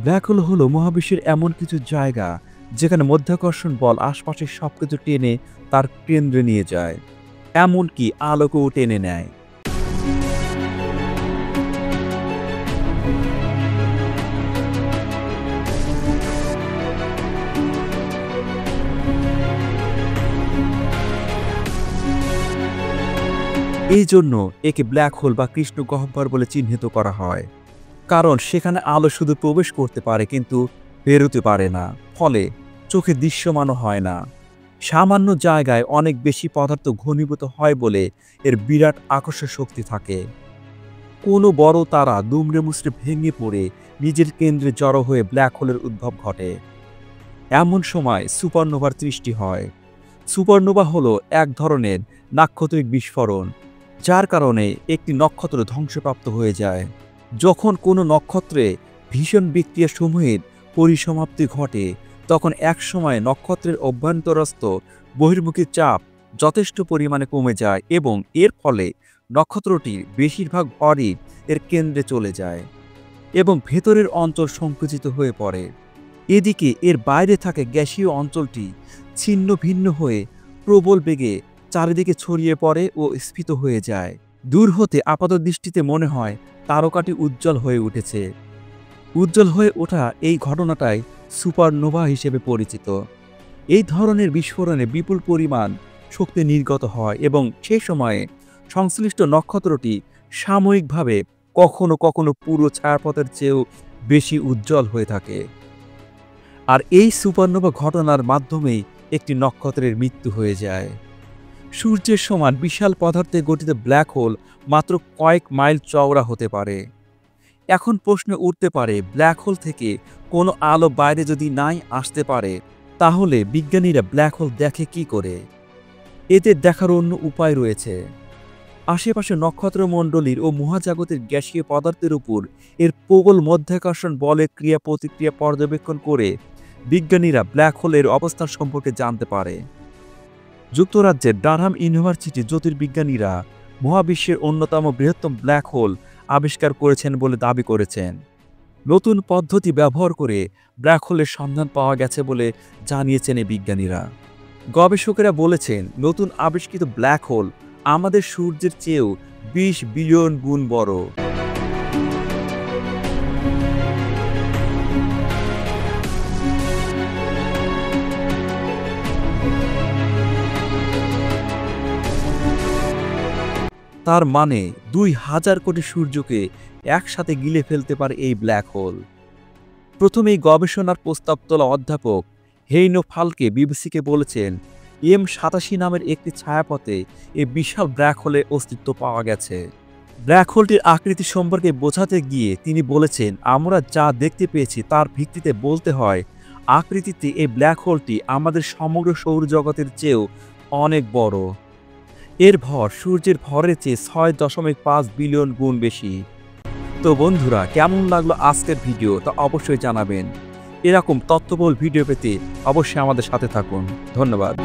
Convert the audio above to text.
Black hole হলো মহাবিশ্বের এমন কিছু জায়গা যেখানে মধ্যাকর্ষণ বল আশপাশের সবকিছু টেনে তার কেন্দ্রে নিয়ে যায়, এমনকি আলোকেও টেনে নেয়। এই জন্য একে ব্ল্যাক হোল বা কৃষ্ণ গহ্বর বলে চিহ্নিত করা হয়, কারণ সেখানে আলো শুধু প্রবেশ করতে পারে কিন্তু বেরোতে পারে না, ফলে চোখে দৃশ্যমানও হয় না। সামান্য জায়গায় অনেক বেশি পদার্থ ঘনীভূত হয় বলে এর বিরাট আকর্ষণ শক্তি থাকে। কোনো বড় তারা দুমড়ে মুচড়ে ভেঙে পড়ে নিজের কেন্দ্রে জড়ো হয়ে ব্ল্যাক হোলের উদ্ভব ঘটে। এমন সময় সুপারনোভার সৃষ্টি হয়। সুপারনোভা হলো এক ধরনের নাক্ষত্রিক বিস্ফোরণ, যার কারণে একটি নক্ষত্র ধ্বংসপ্রাপ্ত হয়ে যায়। যখন কোনো নক্ষত্রে ভীষণ বিক্রিয়াসমূহের পরিসমাপ্তি ঘটে, তখন একসময় নক্ষত্রের অভ্যন্তরস্থ বহির্মুখী চাপ যথেষ্ট পরিমাণে কমে যায় এবং এর ফলে নক্ষত্রটির বেশিরভাগ ভরই এর কেন্দ্রে চলে যায় এবং ভেতরের অঞ্চল সংকুচিত হয়ে পড়ে। এদিকে এর বাইরে থাকে গ্যাসীয় অঞ্চলটি ছিন্ন ভিন্ন হয়ে প্রবল বেগে চারিদিকে ছড়িয়ে পড়ে ও স্ফীত হয়ে যায়। দূর হতে আপাতদৃষ্টিতে মনে হয় তারকাটি উজ্জ্বল হয়ে উঠেছে। উজ্জ্বল হয়ে ওঠা এই ঘটনাটাই সুপারনোভা হিসেবে পরিচিত। এই ধরনের বিস্ফোরণে বিপুল পরিমাণ শক্তি নির্গত হয় এবং সেই সময়ে সংশ্লিষ্ট নক্ষত্রটি সাময়িকভাবে কখনো কখনো পুরো ছায়াপথের চেয়েও বেশি উজ্জ্বল হয়ে থাকে। আর এই সুপারনোভা ঘটনার মাধ্যমেই একটি নক্ষত্রের মৃত্যু হয়ে যায়। সূর্যের সমান বিশাল পদার্থে গঠিত ব্ল্যাক হোল মাত্র কয়েক মাইল চওড়া হতে পারে। এখন প্রশ্ন উঠতে পারে, ব্ল্যাক হোল থেকে কোনো আলো বাইরে যদি নাই আসতে পারে, তাহলে বিজ্ঞানীরা ব্ল্যাক হোল দেখে কি করে? এদের দেখার অন্য উপায় রয়েছে। আশেপাশে নক্ষত্রমণ্ডলীর ও মহাজাগতিক গ্যাসীয় পদার্থের উপর এর প্রবল মধ্যাকর্ষণ বলের ক্রিয়া প্রতিক্রিয়া পর্যবেক্ষণ করে বিজ্ঞানীরা ব্ল্যাক হোলের অবস্থান সম্পর্কে জানতে পারে। যুক্তরাজ্যের ডারহাম ইউনিভার্সিটি জ্যোতির্বিজ্ঞানীরা মহাবিশ্বের অন্যতম বৃহত্তম ব্ল্যাক হোল আবিষ্কার করেছেন বলে দাবি করেছেন। নতুন পদ্ধতি ব্যবহার করে ব্ল্যাক হোলের সন্ধান পাওয়া গেছে বলে জানিয়েছেন এই বিজ্ঞানীরা। গবেষকেরা বলেছেন, নতুন আবিষ্কৃত ব্ল্যাক হোল আমাদের সূর্যের চেয়েও 20 বিলিয়ন গুণ বড়। তার মানে 2000 কোটি সূর্যকে একসাথে গিলে ফেলতে পারে এই ব্ল্যাক হোল। প্রথমে এই গবেষণার প্রস্তাব তোলা অধ্যাপক হেইনো ফালকে বিবিসিকে বলেছেন, M87 নামের একটি ছায়াপথে এই বিশাল ব্ল্যাক হোলের অস্তিত্ব পাওয়া গেছে। ব্ল্যাক হোলটির আকৃতি সম্পর্কে বোঝাতে গিয়ে তিনি বলেছেন, আমরা যা দেখতে পেয়েছি তার ভিত্তিতে বলতে হয় আকৃতিতে এই ব্ল্যাক হোলটি আমাদের সমগ্র সৌরজগতের চেয়েও অনেক বড়। এর ভর সূর্যের ভরের চেয়ে 6.5 বিলিয়ন গুণ বেশি। তো বন্ধুরা, কেমন লাগলো আজকের ভিডিও তা অবশ্যই জানাবেন। এরকম তথ্যবহুল ভিডিও পেতে অবশ্যই আমাদের সাথে থাকুন। ধন্যবাদ।